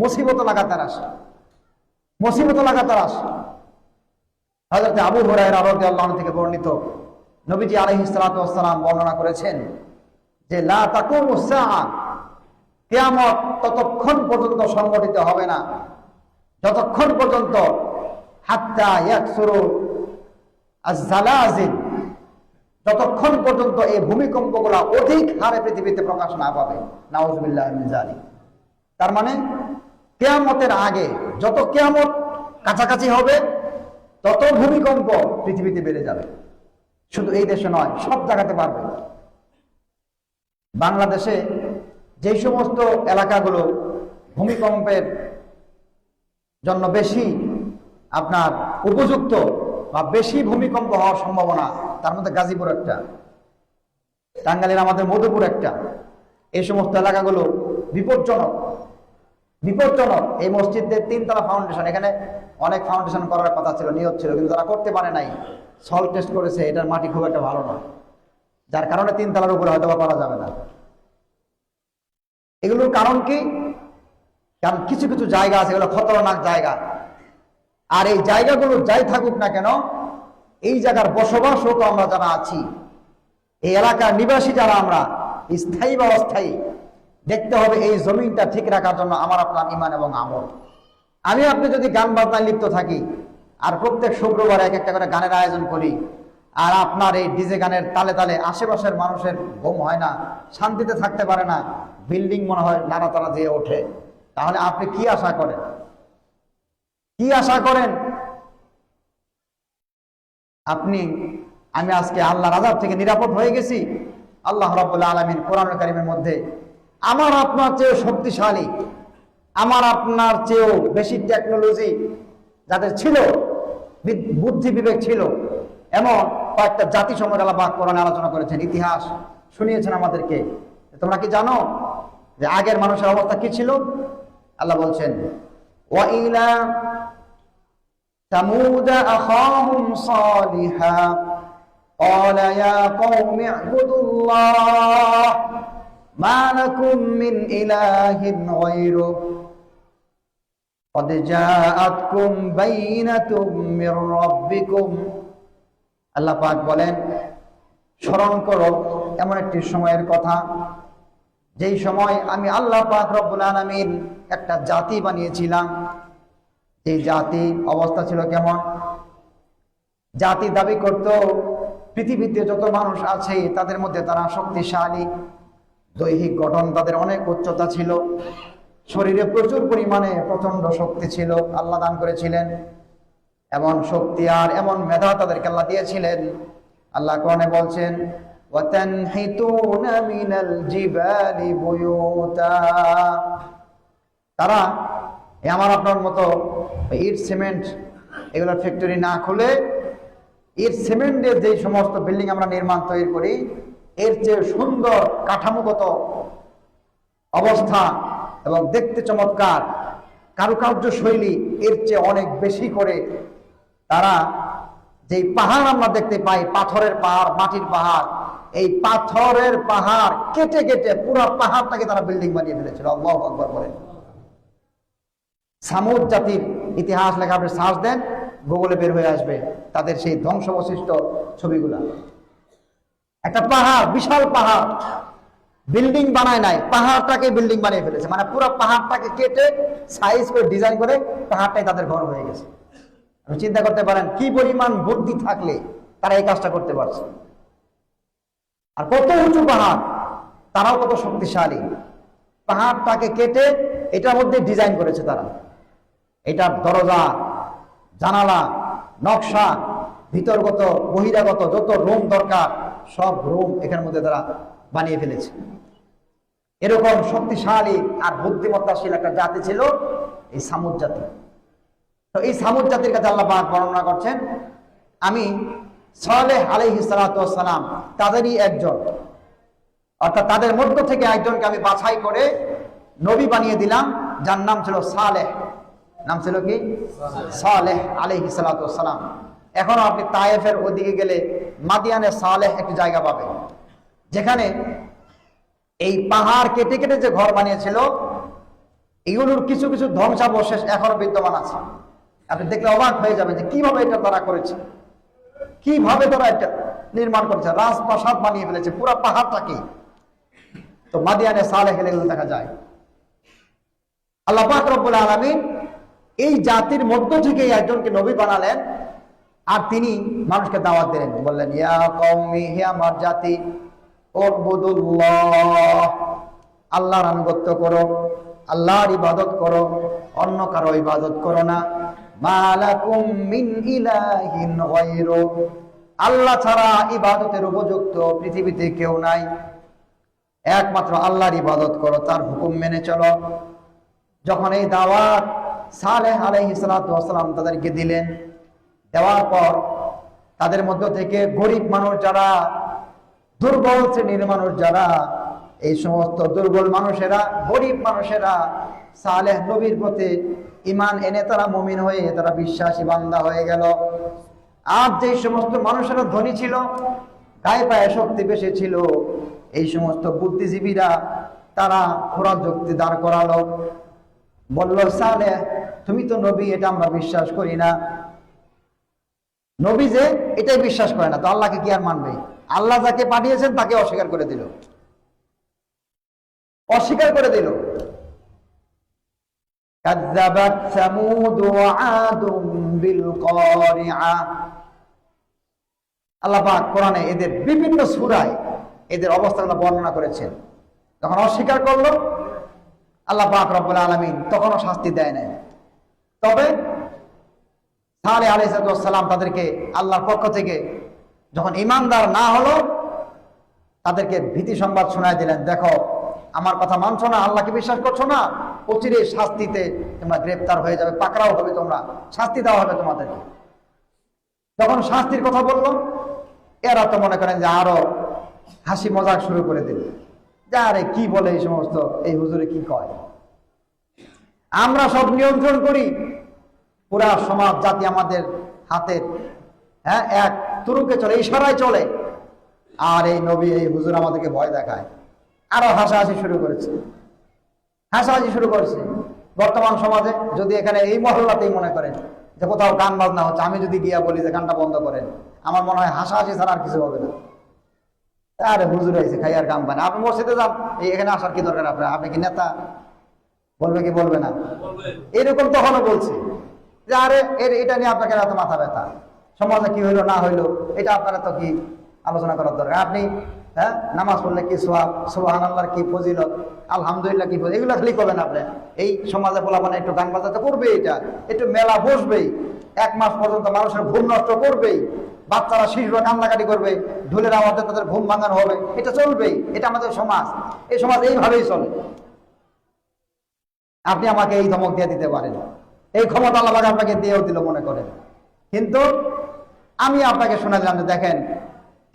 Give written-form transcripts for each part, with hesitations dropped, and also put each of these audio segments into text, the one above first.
মুসিবত লাগাতার আসে, মুসিবত লাগাতার আসে। হযরত আবু হুরায়রা রাদিয়াল্লাহু আনহু থেকে বর্ণিত, নবীজি আলাইহিস সালাতু ওয়াস সালাম বর্ণনা করেছেন যে লা তাকুমুস সাআ, কিয়ামত ততক্ষণ পর্যন্ত সংঘটিত হবে না যতক্ষণ পর্যন্ত হাত্তা ইয়াকসুরু আয-জালাজিল, যতক্ষণ পর্যন্ত এই ভূমিকম্পগুলো অধিক হারে পৃথিবীতে প্রকাশ না পাবে। নাউযুবিল্লাহি মিন যালিক। তার মানে কিয়ামতের আগে যত কিয়ামত কাছাকাছি হবে তত ভূমিকম্প পৃথিবীতে বেড়ে যাবে। শুধু এই দেশে নয়, সব জায়গাতে পারবে। বাংলাদেশে যে সমস্ত এলাকাগুলো ভূমিকম্পের জন্য বেশি আপনার উপযুক্ত বা বেশি ভূমিকম্প হওয়ার সম্ভাবনা, তার মধ্যে গাজীপুর একটা, টাঙ্গাইলের আমাদের মধুপুর একটা। এই সমস্ত এলাকাগুলো বিপজ্জনক, বিপজ্জনক। এই মসজিদের 3 তলা ফাউন্ডেশন, এখানে অনেক ফাউন্ডেশন করার কথা ছিল, নিয়ত ছিল, কিন্তু তারা করতে পারে নাই। সল টেস্ট করেছে, এটার মাটি খুব একটা ভালো না, যার কারণে 3 তলার উপরে হয়তো করা যাবে না। এগুলোর কারণ কি? কারণ কিছু কিছু জায়গা আছে, এগুলো খতরনাক জায়গা। আর এই জায়গাগুলো যাই থাকুক না কেন, এই জায়গার বসবাসরত আমরা যারা আছি, এই এলাকার নিবাসী যারা আমরা, স্থায়ী বা অস্থায়ী, দেখতে হবে এই জমিনটা ঠিক রাখার জন্য আমার আপনার ঈমান এবং আমল। আমি আপনি যদি গান বাজনায় লিপ্ত থাকি আর প্রত্যেক শুক্রবার এক একটা করে গানের আয়োজন করি, আর আপনার এই ডিজে গানের তালে তালে আশেপাশের মানুষের ঘুম হয় না, শান্তিতে থাকতে পারে না, বিল্ডিং মনে হয় নাড়াতাড়া দিয়ে ওঠে, তাহলে আপনি কি আশা করেন? কি আশা করেন আপনি? আমি আজকে আল্লাহর আযাব থেকে নিরাপদ হয়ে গেছি। আল্লাহ রাব্বুল আলামিন কোরআনুল কারীমের মধ্যে আমার আপনার চেয়েও শক্তিশালী, আমার আপনার চেয়েও বেশি টেকনোলজি যাদের ছিল, বুদ্ধি বিবেক ছিল, এমন কয়েকটা জাতি সম্পর্কে আল্লাহ পাক কোরআনে আলোচনা করেছেন, ইতিহাস শুনিয়েছেন আমাদেরকে। তোমরা কি জানো যে আগের মানুষের অবস্থা কি ছিল? আল্লাহ বলছেন, ওয়া ইলা ثمود أخاهم صالحا قال يا قوم اعبدوا الله ما لكم من إله غيره قد جاءتكم بينة من ربكم। আল্লাহ পাক বলেন, স্মরণ করো এমন একটি সময়ের কথা, যেই সময় আমি আল্লাহ পাক রব্বুল আলামিন একটা জাতি বানিয়েছিলাম। এই জাতি অবস্থা ছিল কেমন? জাতি দাবি করত পৃথিবীতে যত মানুষ আছে তাদের মধ্যে তারা শক্তিশালী, দৈহিক গঠন তাদের অনেক উচ্চতা ছিল, শরীরে প্রচুর পরিমাণে প্রচন্ড শক্তি ছিল, আল্লাহ দান করেছিলেন। এমন শক্তি আর এমন মেধা তাদেরকে আল্লাহ দিয়েছিলেন। আল্লাহ কোরআনে বলছেন, ওয়াতানহিতুনা মিনাল জিবালি বুয়ুতা, তারা আমার আপনার মতো ইট সিমেন্ট এগুলোর ফ্যাক্টরি না খুলে ইট সিমেন্টের যে সমস্ত বিল্ডিং আমরা নির্মাণ তৈরি করি, এর চেয়ে সুন্দর কাঠামোগত অবস্থা এবং দেখতে চমৎকার কারুকার্য শৈলী, এর চেয়ে অনেক বেশি করে তারা যেই পাহাড় আমরা দেখতে পাই, পাথরের পাহাড়, মাটির পাহাড়, এই পাথরের পাহাড় কেটে কেটে পুরো পাহাড়টাকে তারা বিল্ডিং বানিয়ে ফেলেছিল। আল্লাহু আকবার বলেন। সামুদ জাতির ইতিহাস লেখা আপনি সার্চ দেন, গুগলে বের হয়ে আসবে তাদের সেই ধ্বংসাবশিষ্ট ছবিগুলা। একটা পাহাড়, বিশাল পাহাড়, বিল্ডিং বানায় নাই, পাহাড়টাকে বিল্ডিং বানিয়ে ফেলেছে। মানে পুরো পাহাড়টাকে কেটে সাইজ করে ডিজাইন করে পাহাড়টাই তাদের ঘর হয়ে গেছে। আপনি চিন্তা করতে পারেন কি পরিমাণ বুদ্ধি থাকলে তারা এই কাজটা করতে পারছে। আর কত উঁচু পাহাড়, তারাও কত শক্তিশালী। পাহাড়টাকে কেটে এটার মধ্যে ডিজাইন করেছে তারা। এটার দরজা, জানালা, নকশা, ভিতরগত বহিরাগত যত রুম দরকার সব রুম এখানের মধ্যে তারা বানিয়ে ফেলেছে। এরকম শক্তিশালী আর বুদ্ধিমত্তাশীল একটা জাতি ছিল এই সামুদ জাতি। তো এই সামুদ জাতির কাছে আল্লাহ পাক বর্ণনা করছেন, আমি সালেহ আলাইহিস সালাতু ওয়াস সালাম তাদেরই একজন, অর্থাৎ তাদের মধ্য থেকে একজনকে আমি বাছাই করে নবী বানিয়ে দিলাম, যার নাম ছিল সালেহ। নাম ছিল কি? সালেহ আলাইহিস সালাতু ওয়াস সালাম। এখনো আপনি তায়েফের ওদিকে গেলে মাদিয়ানে সালেহ একটি জায়গা পাবেন, যেখানে এই পাহাড় কেটে কেটে যে ঘর বানিয়েছিল এগুলোর কিছু কিছু ধ্বংসাবশেষ এখনো বিদ্যমান আছে। আপনি দেখলে অবাক হয়ে যাবেন যে কিভাবে এটা তারা করেছে, কিভাবে তারা এটা নির্মাণ করেছে। রাজপ্রাসাদ বানিয়ে ফেলেছে পুরো পাহাড়টাকে। তো মাদিয়ানে সালেহ এগুলো দেখা যায়। আল্লাহ পাক রব্বুল আলামিন এই জাতির মধ্য থেকে একজনকে নবী বানালেন, আর তিনি মানুষকে দাওয়াত দিলেন, বললেন ইয়া কওমি, হে আমার জাতি, উবুদুল্লাহ, আল্লাহর আনুগত্য করো, আল্লাহর ইবাদত করো, অন্য কারো ইবাদত করো না। মা লাকুম মিন ইলাহিন গায়রু, আল্লাহ ছাড়া ইবাদতের উপযুক্ত পৃথিবীতে কেউ নাই, একমাত্র আল্লাহর ইবাদত করো, তার হুকুম মেনে চলো। যখন এই দাওয়াত সালেহ আলাইহিস সালাতু ওয়াস সালাম তাদেরকে দিলেন, দেওয়ার পর তাদের মধ্য থেকে গরিব মানুষ যারা, দুর্বল শ্রেণীর মানুষ যারা, এই সমস্ত দুর্বল মানুষেরা, গরিব মানুষেরা সালেহ নবীর প্রতি ঈমান এনে তারা মুমিন হয়ে তারা বিশ্বাসী বান্দা হয়ে গেল। আর যে সমস্ত মানুষেরা ধনী ছিল, গায়ে পায়ে শক্তি বেশি ছিল, এই সমস্ত বুদ্ধিজীবীরা তারা খোরা যুক্তি দাঁড় করালো, বলল সালেহ তুমি তো নবী, এটা আমরা বিশ্বাস করি না। নবী যে এটাই বিশ্বাস করে না, তো আল্লাহকে কি আর মানবে? আল্লাহ যাকে পাঠিয়েছেন তাকে অস্বীকার করে দিল, অস্বীকার করে দিল। কাযযাবাত সামুদ ওয়া আদুম বিল কারিআ। আল্লাহ পাক কোরআনে এদের বিভিন্ন সূরায় এদের অবস্থাগুলো বর্ণনা করেছেন। যখন অস্বীকার করলো, আল্লাহ পাক রব্বুল আলামিন তখনও শাস্তি দেয় নাই। তবে সালেহ আলাইহিস সালাম তাদেরকে আল্লাহর পক্ষ থেকে যখন ঈমানদার না হলো, তাদেরকে ভীতি সংবাদ শোনায় দিলেন, দেখো আমার কথা মানছো না, আল্লাহকে বিশ্বাস করছো না, অচিরে শাস্তিতে তোমরা গ্রেফতার হয়ে যাবে, পাকড়াও হবে, তোমরা শাস্তি দেওয়া হবে তোমাদেরকে। যখন শাস্তির কথা বললো, এরা তো মনে করেন যে আরো হাসি মজাক শুরু করে দিল, যে আরে কি বলে এই সমস্ত, এই হুজুরে কি কয়, আমরা সব নিয়ন্ত্রণ করি, পুরা সমাজ জাতি আমাদের হাতের, হ্যাঁ, এক তুরুকে চলে, ইশারায় চলে, আর এই নবী এই হুজুর আমাদেরকে ভয় দেখায়। আরো হাসাহাসি শুরু করেছে, হাসাহাসি শুরু করেছে। বর্তমান সমাজে যদি এখানে এই মহল্লাতেই মনে করেন যে কোথাও গান বাজনা হচ্ছে, আমি যদি গিয়া বলি যে গানটা বন্ধ করেন, আমার মনে হয় হাসাহাসি ছাড়া আর কিছু হবে না। আরে হুজুর হয়েছে, খাই আর গান পায় না, আপনি মসজিদে যান, এখানে আসার কি দরকার আপনার? আপনি কি নেতা? বলবে কি বলবে না? এরকম তখনও বলছে যে আরে এটা নিয়ে আপনাকে এত মাথা ব্যথা, সমাজে কি হইলো না হইলো এটা আপনারা তো কি আলোচনা করার দরকার? আপনি হ্যাঁ, নামাজ পড়লে কি সোয়াব, সুবহানাল্লাহর কি ফজিলত, আলহামদুলিল্লাহ কি ফজিলত, এগুলো খালি করবেন আপনি। এই সমাজে বলা মানে একটু গান বাজাতে করবে, এটা একটু মেলা বসবেই, 1 মাস পর্যন্ত মানুষের ঘুম নষ্ট করবেই, বাচ্চারা শিশুরা কান্নাকাটি করবে, ঢোলের আওয়াজে তাদের ঘুম ভাঙানো হবে, এটা চলবেই, এটা আমাদের সমাজ, এই সমাজ এইভাবেই চলে। আপনি আমাকে এই ধমক দিয়ে দিতে পারেন, এই ক্ষমতা আল্লাহ আপনাকে দিয়েও দিল মনে করেন, কিন্তু আমি আপনাকে শোনা দিলাম যে দেখেন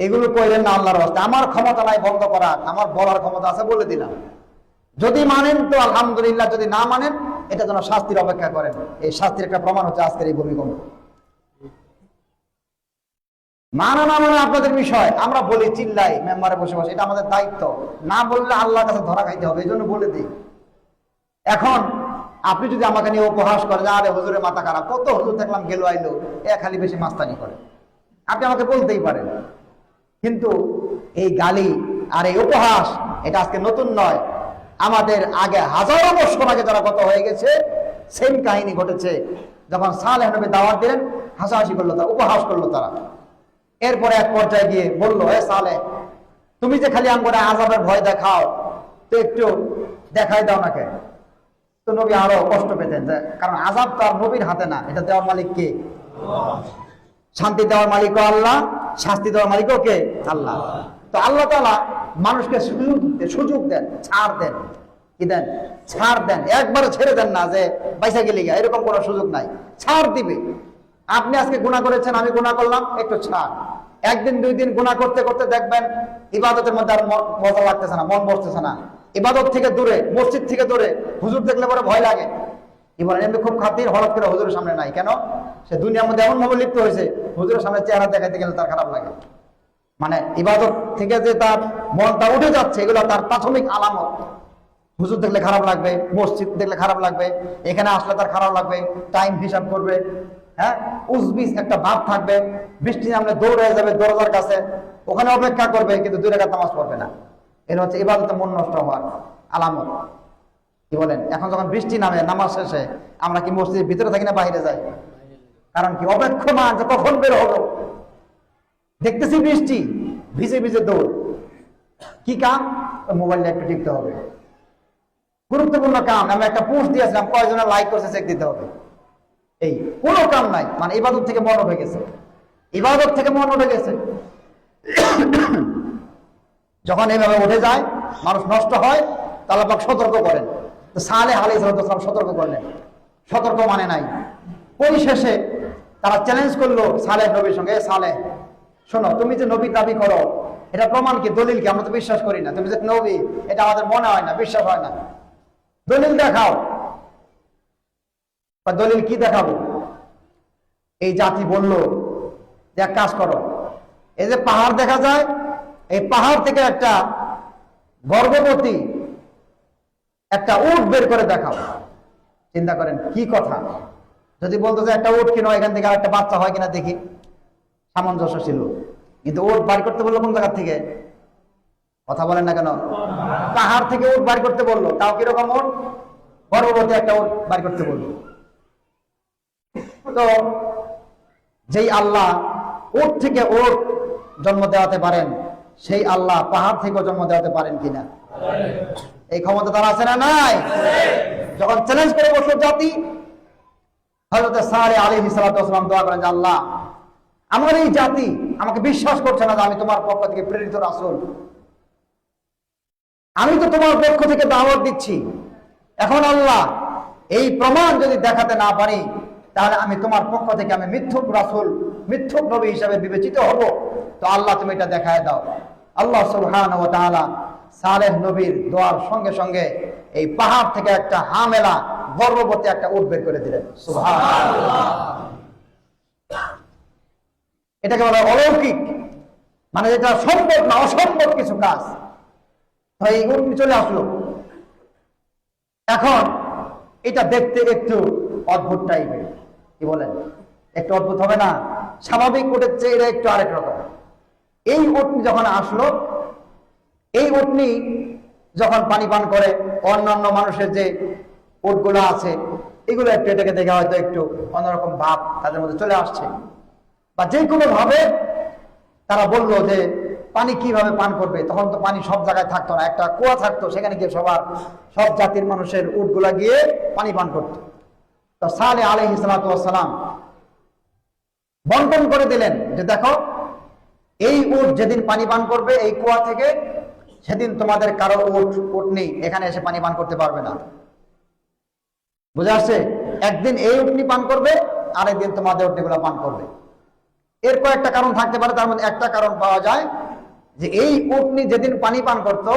এগুলো কইলেন না আল্লাহর রাস্তায়, আমার ক্ষমতা নাই বন্ধ করার, আমার বলার ক্ষমতা আছে, বলে দিলাম। যদি মানেন তো আলহামদুলিল্লাহ, যদি না মানেন এটা যেন শাস্তির অপেক্ষা করেন। এই শাস্তির একটা প্রমাণ হচ্ছে আজকের এই ভূমিকম্প। মানা না মানে আপনাদের বিষয়, আমরা বলি চিল্লাই মেম্বারে বসে বসে, এটা আমাদের দায়িত্ব, না বললে আল্লাহর কাছে ধরা খাইতে হবে, এই জন্য বলে দিই। এখন আপনি যদি আমাকে নিয়ে উপহাস করেন, আরে হুজুরের মাথা খারাপ, কত হুজুর দেখলাম গেল আইলো, খালি বেশি মাস্তানি করে, আপনি আমাকে বলতেই পারেন, কিন্তু এই গালি আর এই উপহাস এটা আজকে নতুন নয়। আমাদের আগে হাজারো বছর আগে যারা কত হয়ে গেছে, সেম কাহিনী ঘটেছে। যখন সালেহ নবী দাওয়াত দিলেন, হাসাহাসি করলো তারা, উপহাস করলো তারা। এরপরে এক পর্যায়ে গিয়ে বললো, হে সালেহ, তুমি যে খালি আমগরে আযাবের ভয় দেখাও, তো একটু দেখাই দাও না কেন? তো নবী আরো কষ্ট পেতেন, কারণ আযাব তো আর নবীর হাতে না, এটা দেওয়ার মালিক কে? শান্তি দেওয়ার মালিকও আল্লাহ, শাস্তি দেওয়ার মালিকও কে? আল্লাহ। তো আল্লাহ তাআলা মানুষকে সুযোগ দেন, ছাড় দেন, কি দেন? ছাড় দেন, একবারে ছেড়ে দেন না যে পয়সা গেলে গা, এরকম কোনো সুযোগ নাই, ছাড় দিবে। আপনি আজকে গুনাহ করেছেন, আমি গুনাহ করলাম, একটু ছাড়। একদিন 2 দিন গুনাহ করতে করতে দেখবেন ইবাদতের মধ্যে আর মজা লাগতেছে না, মন বসতেছে না, ইবাদত থেকে দূরে, মসজিদ থেকে দূরে, হুজুর দেখলে পরে ভয় লাগে। এবার এমনি খুব খাতির, হঠাৎ করে হুজুরের সামনে নাই, কেন? সে দুনিয়ার মধ্যে এমন ভাবে লিপ্ত হয়েছে, হুজুরের সামনে চেহারা দেখাইতে গেলে তার খারাপ লাগে। মানে ইবাদত থেকে যে তার মনটা উঠে যাচ্ছে, এগুলো তার প্রাথমিক আলামত। হুজুর দেখলে খারাপ লাগবে, মসজিদ দেখলে খারাপ লাগবে, এখানে আসলে তার খারাপ লাগবে, টাইম হিসাব করবে, হ্যাঁ, উজবিজ একটা ভাব থাকবে, বৃষ্টি নামলে দৌড়ে যাবে দরজার কাছে, ওখানে অপেক্ষা করবে, কিন্তু 2 রাকাত নামাজ পড়বে না। এটা হচ্ছে ইবাদতে মন নষ্ট হওয়ার আলামত। কি বলেন? এখন যখন বৃষ্টি নামে নামাজ শেষে আমরা কি মসজিদের ভিতরে থাকি না বাইরে যাই? কারণ কি? অপেক্ষমান যে কখন বের হবো, দেখতেছি বৃষ্টি, ভিজে ভিজে দৌড়। কি কাম? মোবাইলে একটু টিপতে হবে, গুরুত্বপূর্ণ কাম। আমি একটা পোস্ট দিয়েছিলাম, কয়জনে লাইক করছে চেক দিতে হবে। এই কোনো কাম নাই, মানে ইবাদত থেকে মন উঠে গেছে, ইবাদত থেকে মন উঠে গেছে। যখন এইভাবে উঠে যায়, মানুষ নষ্ট হয়, তাহলে আল্লাহ পাক সতর্ক করেন। তো সালেহ আলাইহিস সালাম সতর্ক করলেন, সতর্ক মানে নাই। পরিশেষে তারা চ্যালেঞ্জ করলো সালেহ নবীর সঙ্গে, সালেহ শোনো, তুমি যে নবী দাবি করো, এটা প্রমাণ কি, দলিল কি? আমরা তো বিশ্বাস করি না তুমি যে নবী, এটা আমাদের মনে হয় না, বিশ্বাস হয় না, দলিল দেখাও। দলিল কি দেখাবো? এই জাতি বলল যে এক কাজ করো, এই যে পাহাড় দেখা যায়, এই পাহাড় থেকে একটা গর্ভবতী একটা উট বের করে দেখাও। চিন্তা করেন কি কথা! যদি বলতো যে একটা উট কিনো, এখান থেকে আর একটা বাচ্চা হয় কিনা দেখি, সামঞ্জস্য ছিল। কিন্তু উট বার করতে বললো কোন জায়গা থেকে? কথা বলেন না কেন? পাহাড় থেকে উট বার করতে বললো, তাও কিরকম উট? গর্ভবতী একটা উট বার করতে বললো। তো যেই আল্লাহ উট থেকে উট জন্ম দেওয়াতে পারেন, সেই আল্লাহ পাহাড় থেকেও জন্ম দেওয়াতে পারেন কিনা? এই ক্ষমতা তার আছে না নাই? যখন চ্যালেঞ্জ করে বসলো জাতি, হযরত সালেহ আলাইহিস সালাম দোয়া করেন যে আল্লাহ, আমার এই জাতি আমাকে বিশ্বাস করছে না যে আমি তোমার পক্ষ থেকে প্রেরিত রাসূল, আমি তো তোমার পক্ষ থেকে দাওয়াত দিচ্ছি। এখন আল্লাহ, এই প্রমাণ যদি দেখাতে না পারি, তাহলে আমি তোমার পক্ষ থেকে আমি মিথ্যুক রাসূল, মিথ্যুক নবী হিসাবে বিবেচিত হব। তো আল্লাহ তুমি এটা দেখায় দাও। আল্লাহ সুবহানাহু ওয়া তাআলা সালেহ নবীর দোয়ার সঙ্গে সঙ্গে এই পাহাড় থেকে একটা হামেলা গর্ভবতী একটা উট বের করে দিলেন। সুবহানাল্লাহ! এটাকে বলা অলৌকিক, মানে যেটা সম্ভব না, অসম্ভব কিছু কাজ। এই উট চলে আসলো। এখন এটা দেখতে একটু অদ্ভুত টাইপের, কি বলেন? একটু অদ্ভুত হবে না? স্বাভাবিক উটের চেয়ে এটা একটু আরেক রকম। এই উটনি যখন আসলো, এই উটনি যখন পানি পান করে, অন্যান্য মানুষের যে উটগুলো আছে, এগুলো একটু এটাকে দেখে হয়তো একটু অন্যরকম ভাব তাদের মধ্যে চলে আসছে, বা যে কোনো ভাবে তারা বললো যে পানি কিভাবে পান করবে। তখন তো পানি সব জায়গায় থাকতো না, একটা কুয়া থাকতো, সেখানে গিয়ে সব জাতির মানুষের উটগুলা গিয়ে পানি পান করত। তো সালেহ আলাইহিস সালাম বন্টন করে দিলেন যে দেখো, এই উট যেদিন পানি পান করবে এই কুয়া থেকে, সেদিন তোমাদের কারো উট নেই এখানে এসে পানি পান করতে পারবে না। বুঝে আসছে? একদিন এই উটনি পান করবে, আরেকদিন তোমাদের উটনিগুলো পান করবে। এর কয়েকটা কারণ থাকতে পারে, তার মধ্যে একটা কারণ পাওয়া যায় যে এই উটনি যেদিন পানি পান করত,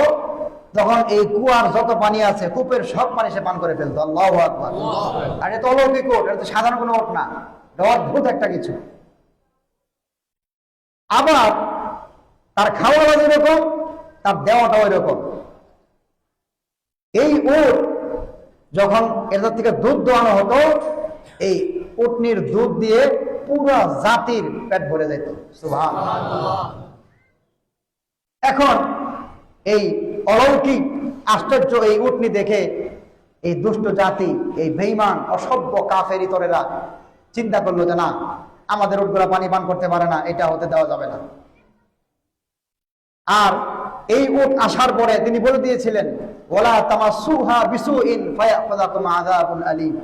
তখন এই কুয়ার যত পানি আছে, কূপের সব পানি সে পান করে ফেলতো। আল্লাহু আকবার! আর এটা তো অলৌকিক উট, এটা তো সাধারণ কোনো উট না, এটা অদ্ভুত একটা কিছু। আবার তার খাওয়াটা যেরকম, তার দেওয়াটাও এরকম। এই উট যখন এদের থেকে দুধ দোয়ানো হতো, এই উটনির দুধ দিয়ে পুরো জাতির পেট ভরে যেত। সুবহানাল্লাহ! এখন এই অলৌকিক আশ্চর্য এই উটনি দেখে এই দুষ্ট জাতি, এই বেঈমান অসভ্য কাফের ইতরেরা চিন্তা করলো যে না, আমাদের উটগুলা পানি পান করতে পারে না, এটা হতে দেওয়া যাবে না। আর এই উট আসার পরে তিনি বলে দিয়েছিলেন, ওয়ালা তামাসসুহা বিসুইন ফায়াখুযাকুম আযাবুন আলীম।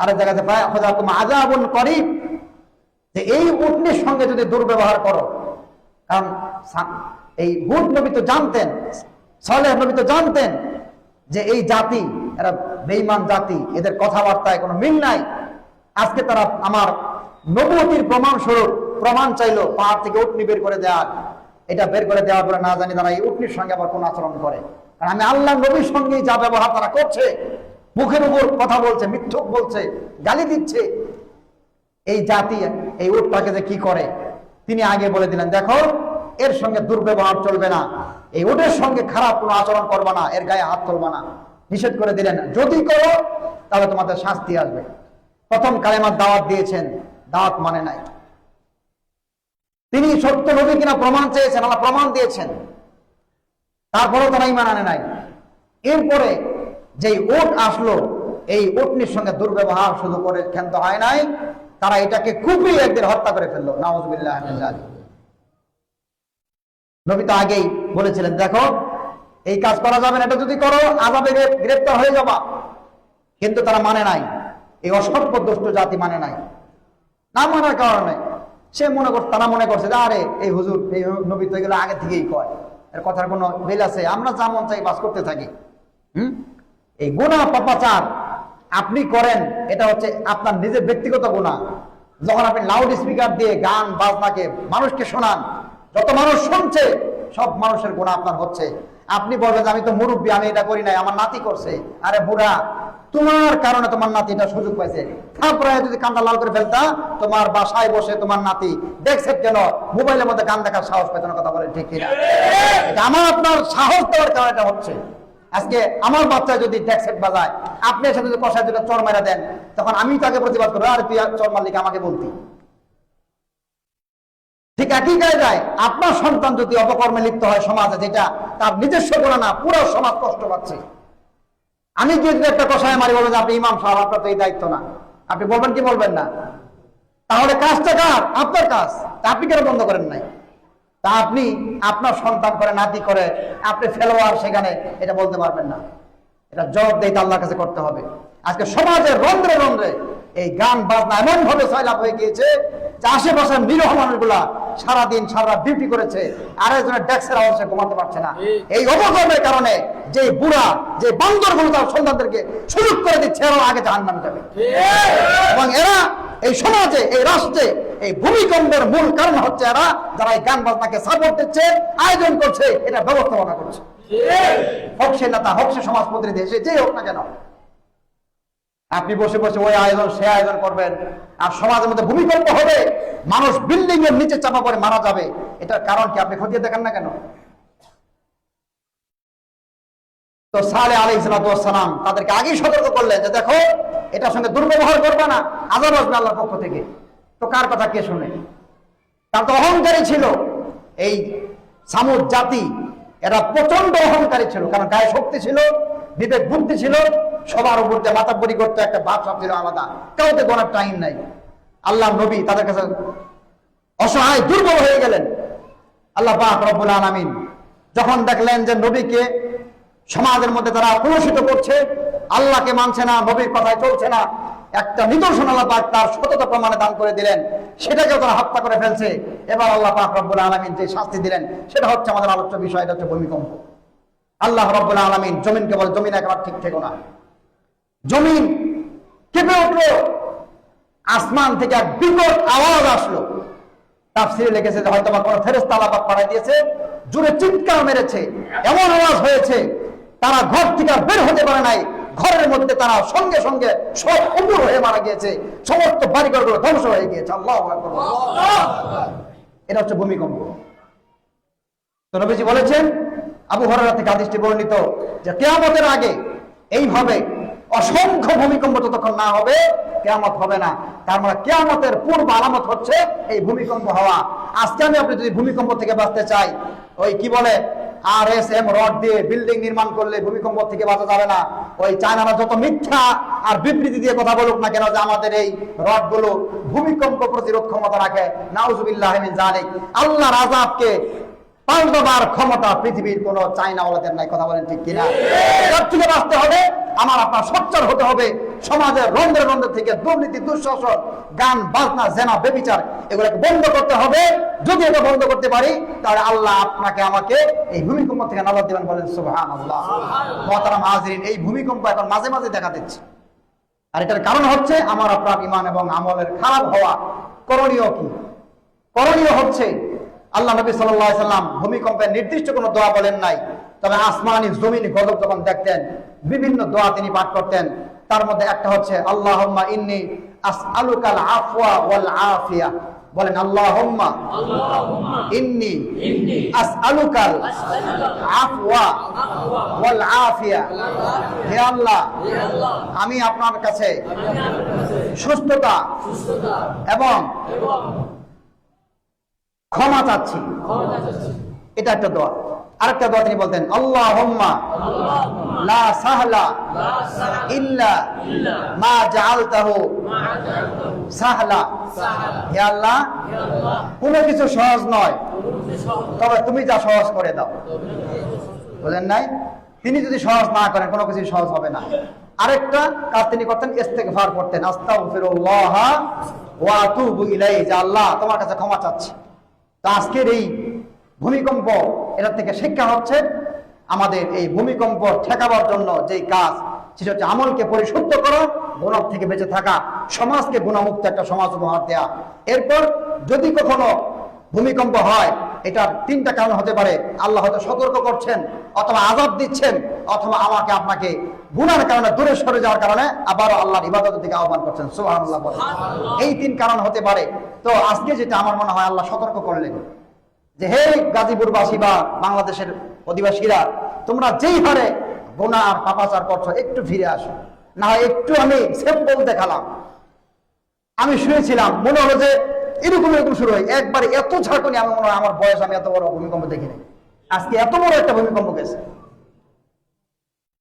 আরেক জায়গাতে ফায়াখুযাকুম আযাবুন করিব, যে এই উটনির সঙ্গে যদি দুর্ব্যবহার করো, কারণ এই হুদ নবী তো জানতেন, সালেহ নবী তো জানতেন যে এই জাতি এরা বেঈমান জাতি, এদের কথাবার্তায় কোনো মিল নাই। আজকে তারা আমার নবুয়তির প্রমাণ স্বরূপ প্রমাণ চাইলো পাহাড় থেকে উটনি বের করে দেওয়ার। এটা বের করে দেওয়ার পরে না জানি তারা এই উটনির সঙ্গে আবার কোন আচরণ করে। কারণ আমি আল্লাহ নবীর সঙ্গে যা ব্যবহার তারা করছে, মুখের উপর কথা বলছে, মিথ্যক বলছে, গালি দিচ্ছে, এই জাতি এই উটটাকে যে কি করে, তিনি আগে বলে দিলেন দেখো, এর সঙ্গে দুর্ব্যবহার চলবে না। এই উটের সঙ্গে খারাপ কোনো আচরণ করবা না, এর গায়ে হাত তুলবা না, নিষেধ করে দিলেন। যদি করো তাহলে তোমাদের শাস্তি আসবে। প্রথম কালেমার দাওয়াত দিয়েছেন, দাওয়াত মানে নাই। তিনি সত্য নবী কিনা প্রমাণ চেয়েছেন, আল্লাহ প্রমাণ দিয়েছেন, তারপরেও তারা ঈমান আনে নাই। এরপরে যেই উট আসলো, এই উটনির সঙ্গে দুর্ব্যবহার শুধু করে ক্ষান্ত হয় নাই, তারা এটাকে কুপিয়ে একদিন হত্যা করে ফেললো। নাউযুবিল্লাহ মিন যালিক। নবী তো আগেই বলেছিলেন, দেখো এই কাজ করা যাবে না, এটা যদি করো আযাবে গ্রেফতার হয়ে যাবা। কিন্তু তারা মানে নাই, এই অসভ্য দুষ্ট জাতি মানে নাই। না মানার কারণে তারা মনে করছে যে আরে এই হুজুর, এই নবী তো এগুলো আগে থেকেই কয়, এর কথার কোনো মিল আছে, আমরা যা মন চাই বাস করতে থাকি। এই গুনাহ পাপাচার আপনি করেন, এটা হচ্ছে আপনার নিজের ব্যক্তিগত গুনাহ। যখন আপনি লাউড স্পিকার দিয়ে গান বাজনাকে মানুষকে শোনান, যত মানুষ শুনছে সব মানুষের গুনাহ আপনার হচ্ছে। আপনি বলবেন আমি তো মুরব্বী, আমি এটা করি নাই, আমার নাতি করছে। আরে বুড়া, তোমার কারণে তোমার নাতি এটা সুযোগ পাইছে। তারপরে যদি কানটা লাল করে ফেলতা, তোমার বাসায় বসে তোমার নাতি দেখছে কেন মোবাইলের মধ্যে গান দেখার সাহস পেত না। কথা বলে ঠিক কিনা? আমার আপনার সাহস দেওয়ার কারণে এটা হচ্ছে। আজকে আমার বাচ্চা যদি ট্যাক্সেট বাজায়, আপনি এসে যদি কষায় দুটো চর মেরা দেন, তখন আমি তাকে প্রতিবাদ করবো, আরে তুই চর মারলিকে আমাকে বলতি। ঠিক একই কায়দায় আপনার সন্তান যদি অপকর্মে লিপ্ত হয় সমাজে, যেটা তার নিজস্ব গুনাহ না, পুরো সমাজ কষ্ট পাচ্ছে, আমি যদি একটা কষায় মারি, বলবেন আপনি ইমাম সাহেব, আপনার তো এই দায়িত্ব না। আপনি বলবেন কি বলবেন না? তাহলে কাজটা কার? আপনার কাজ। তা আপনি কেন বন্ধ করেন নাই? তা আপনি আপনার সন্তান করে, নাতি করে, আপনি ফেলোয়ার, সেখানে এটা বলতে পারবেন না। এটা জবাবদিহি আল্লাহর কাছে করতে হবে। আজকে সমাজের রন্ধ্রে রন্ধ্রে এই গান বাজনা এমন ভাবে সয়লাভ হয়ে গিয়েছে যে আশেপাশের নিরহ মানুষগুলা সারাদিন সারা ডিউটি করেছে, আরেকজনের ডেস্কের আওয়াজে ঘুমাতে পারছে না। এই অপকর্মের কারণে যে বুড়া, যে বান্দরগুলো তার সন্তানদেরকে সুযোগ করে দিচ্ছে, এরাও আগে জাহান্নামে যাবে। এবং এরা এই সমাজে, এই রাষ্ট্রে এই ভূমিকম্পের মূল কারণ হচ্ছে এরা, যারা এই গান বাজনাকে সাপোর্ট দিচ্ছে, আয়োজন করছে, এটা ব্যবস্থাপনা করছে। হোক সে নেতা, হোক সে সমাজ প্রতিনিধি, সে যে হোক না কেন, আপনি বসে বসে ওই আয়োজন সে আয়োজন করবেন, আর সমাজের মধ্যে ভূমিকম্প হবে, মানুষ বিল্ডিং এর নিচে চাপা পড়ে মারা যাবে। এটার কারণ কি আপনি খতিয়ে দেখেন না কেন? তো সালেহ আলাইহিস সালাম তাদেরকে আগেই সতর্ক করলেন যে দেখো, এটার সঙ্গে দুর্ব্যবহার করবে না, আযাব আসবে আল্লাহর পক্ষ থেকে। তো কার কথা কে শুনে? তার তো অহংকারী ছিল এই সামুদ জাতি, এরা প্রচন্ড অহংকারী ছিল, কারণ গায়ে শক্তি ছিল, বিবেক বুদ্ধি ছিল, সবার উপর যে মাতাব্বরি করতে একটা ভাব সব ছিল আলাদা, কাউকে গোনার টাইম নাই। আল্লাহ নবী তাদের কাছে অসহায় দুর্বল হয়ে গেলেন। আল্লাহ পাক রব্বুল আলামিন যখন দেখলেন যে নবীকে সমাজের মধ্যে তারা কলুষিত করছে, আল্লাহকে মানছে না, নবীর কথায় চলছে না, একটা নিদর্শন আল্লাহ পাক তার সততা প্রমাণে দান করে দিলেন, সেটাকেও তারা হত্যা করে ফেলছে। এবার আল্লাহ পাক রব্বুল আলামিন যে শাস্তি দিলেন, সেটা হচ্ছে আমাদের আলোচ্য বিষয়, এটা হচ্ছে ভূমিকম্প। আল্লাহ রব্বুল আলামিন জমিনকে বলে, জমিন একেবারে ঠিক থেকো না, জমিন কেঁপে উঠলো, আসমান থেকে এক বিকট আওয়াজ আসলো। তাফসীরে লিখেছে যে হয়তো বা কোনো ফেরেশতা আল্লাহ পাক পাঠিয়ে দিয়েছে, জোরে চিৎকার মেরেছে, এমন আওয়াজ হয়েছে তারা ঘর থেকে বের হতে পারে নাই। ঘরের মধ্যে তারা সঙ্গে সঙ্গে সব উপুর হয়ে মারা গিয়েছে, সমস্ত বাড়িঘরগুলো ধ্বংস হয়ে গিয়েছে। আল্লাহু আকবার। এটা হচ্ছে ভূমিকম্প। তো নবীজি বলেছেন, আবু হুরায়রা থেকে হাদিসটি বর্ণিত, যে কিয়ামতের আগে এইভাবে অসংখ্য ভূমিকম্প যতক্ষণ না হবে কিয়ামত হবে না। তার মানে কিয়ামতের পূর্ব আলামত হচ্ছে এই ভূমিকম্প হওয়া। আজকে আপনি যদি ভূমিকম্প থেকে বাঁচতে চাই, ওই কি বলে RSM রড দিয়ে বিল্ডিং নির্মাণ করলে ভূমিকম্প থেকে বাঁচা যাবে না। ওই চায়নারা যত মিথ্যা আর বিবৃতি দিয়ে কথা বলুক না কেন যে আমাদের এই রড গুলো ভূমিকম্প প্রতিরোধ ক্ষমতা রাখে, নাউজুবিল্লাহি মিন যালিক। আল্লাহর আযাবকে পাল্টাবার ক্ষমতা পৃথিবীর কোন চায়নাওয়ালাদের নাই। কথা বলেন ঠিক কিনা? এর থেকে বাঁচতে হবে, আমার আপনার সোচ্চার হতে হবে। সমাজের রন্ধ্রে রন্ধ্রে থেকে দুর্নীতি, দুঃশাসন, গান বাজনা, জেনা, ব্যভিচার, এগুলোকে বন্ধ করতে হবে। যদি এটা বন্ধ করতে পারি, তাহলে আল্লাহ আপনাকে আমাকে এই ভূমিকম্প থেকে নাজাত দিবেন। বলেন সুবহানাল্লাহ। মুহতারাম হাজিরিন, এই ভূমিকম্প এখন মাঝে মাঝে দেখা দিচ্ছে, আর এটার কারণ হচ্ছে আমার আপনার ঈমান এবং আমলের খারাপ হওয়া। করণীয় কি? করণীয় হচ্ছে, আল্লাহ নবী সাল্লাল্লাহু আলাইহি সাল্লাম ভূমিকম্পের নির্দিষ্ট কোনো দোয়া বলেন নাই, তবে আসমানি জমিনি গজব যখন দেখতেন বিভিন্ন দোয়া তিনি পাঠ করতেন। তার মধ্যে একটা হচ্ছে আল্লাহুম্মা ইন্নী আসআলুকাল আফওয়া ওয়াল আফিয়া, বলেন আল্লাহুম্মা ইন্নী আসআলুকাল আফওয়া ওয়াল আফিয়া। হে আল্লাহ, আমি আপনার কাছে সুস্থতা এবং ক্ষমা চাচ্ছি। এটা একটা দোয়া। আরেকটা দোয়া তিনি বলতেন, আল্লাহুম্মা লা সাহলা ইল্লা মা জাআলতাহু সাহলা। হে আল্লাহ, কোনো কিছু সহজ নয়, তবে তুমি যা সহজ করে দাও। বুঝেন নাই? তিনি যদি সহজ না করেন কোনো কিছু সহজ হবে না। আরেকটা কাজ তিনি করতেন, ইস্তেগফার করতেন, আস্তাগফিরুল্লাহ ওয়া আতুবু ইলাইহি। যে আল্লাহ, তোমার কাছে ক্ষমা চাচ্ছি। তো আজকের এই ভূমিকম্প, এটা থেকে শিক্ষা হচ্ছে আমাদের এই ভূমিকম্প ঠেকাবার জন্য যেই কাজ, সেটা হচ্ছে আমলকে পরিশুদ্ধ করা, গুনাহ থেকে বেঁচে থাকা, সমাজকে গুণামুক্ত একটা সমাজ উপহার দেয়া। এরপর যদি কখনো ভূমিকম্প হয়, এটার তিনটা কারণ হতে পারে। আল্লাহ হয়তো সতর্ক করছেন, অথবা আযাব দিচ্ছেন, অথবা আমাকে আপনাকে গুনার কারণে দূরে সরে যাওয়ার কারণে আবারও আল্লাহর ইবাদতের দিকে আহ্বান করছেন। সুবহানাল্লাহ বলেন। এই তিন কারণ হতে পারে। তো আজকে যেটা আমার মনে হয় আল্লাহ সতর্ক করলেন যে, হে গাজীপুরবাসী বা বাংলাদেশের অধিবাসীরা, তোমরা যেই হারে গুনাহ আর পাপাচার করছো, একটু ফিরে আসো। না হয় একটু আমি স্যাম্পল দেখালাম, আমি শুনেছিলাম, মনে হলো যে এরকম শুরু হয় একবারে এত ঝাঁকুনি, আমি মনে হয় আমার বয়স আমি এত বড় ভূমিকম্প দেখিনি। আজকে এত বড় একটা ভূমিকম্প গেছে।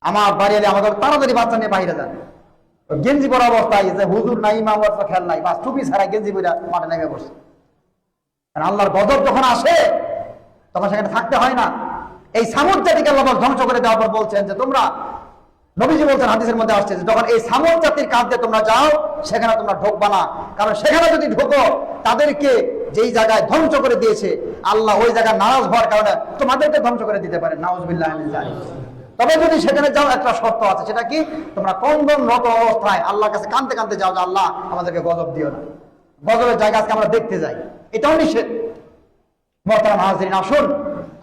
আমার বাড়ি আমাদের তাড়াতাড়ি বাচ্চা নিয়ে বাইরে যান, গেঞ্জি পরা অবস্থায়, যে হুজুর নাই, ইমাম খেয়াল নাই, বা টুপি ছাড়া গেঞ্জি পরা মাঠে নেমে বসছে। আল্লাহর গজব যখন আসে তখন সেখানে থাকতে হয় না। এই সামুদ জাতিকে আল্লাহ ধ্বংস করে দেওয়ার পর বলছেন যে, তোমরা, নবীজি বলছেন, হাদিসের মধ্যে আসছে যে যখন এই সামুদ জাতির কাজ দিয়ে তোমরা যাও, সেখানে তোমরা ঢোকবা না। কারণ সেখানে যদি ঢোকো, তাদেরকে যেই জায়গায় ধ্বংস করে দিয়েছে আল্লাহ, ওই জায়গায় নারাজ হওয়ার কারণে তোমাদেরকে ধ্বংস করে দিতে পারেন। নাউজুবিল্লাহ মিন যালিক। তবে যদি সেখানে যাও, একটা শর্ত আছে, সেটা কি? তোমরা কন্দনরত অবস্থায় আল্লাহর কাছে কাঁদতে কাঁদতে যাও যে, আল্লাহ আমাদেরকে গজব দিও না। গজবের জায়গা আজকে আমরা দেখতে যাই, এটাও নিষেধ। মুহতারাম হাজিরিন, আসুন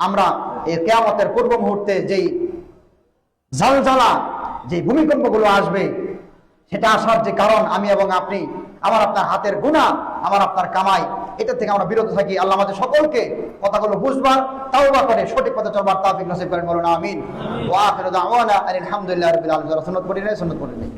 আমরা এই কিয়ামতের পূর্ব মুহূর্তে যেই ঝলঝলা, যে ভূমিকম্পগুলো আসবে, সেটা আসার যে কারণ আমি এবং আপনি, আমার আপনার হাতের গুনাহ, আমার আপনার কামাই, এটা থেকে আমরা বিরত থাকি। আল্লাহ আমাদের সকলকে কথাগুলো বুঝবার, তাওবা করে সঠিক পথে চলবার তৌফিক নসিব করেন। বলুন আমিন। ওয়া আখিরু দাওয়ানা আলহামদুলিল্লাহি রাব্বিল আলামিন। সুন্নাত পড়ি নাই, সুন্নাত পড়ি নাই।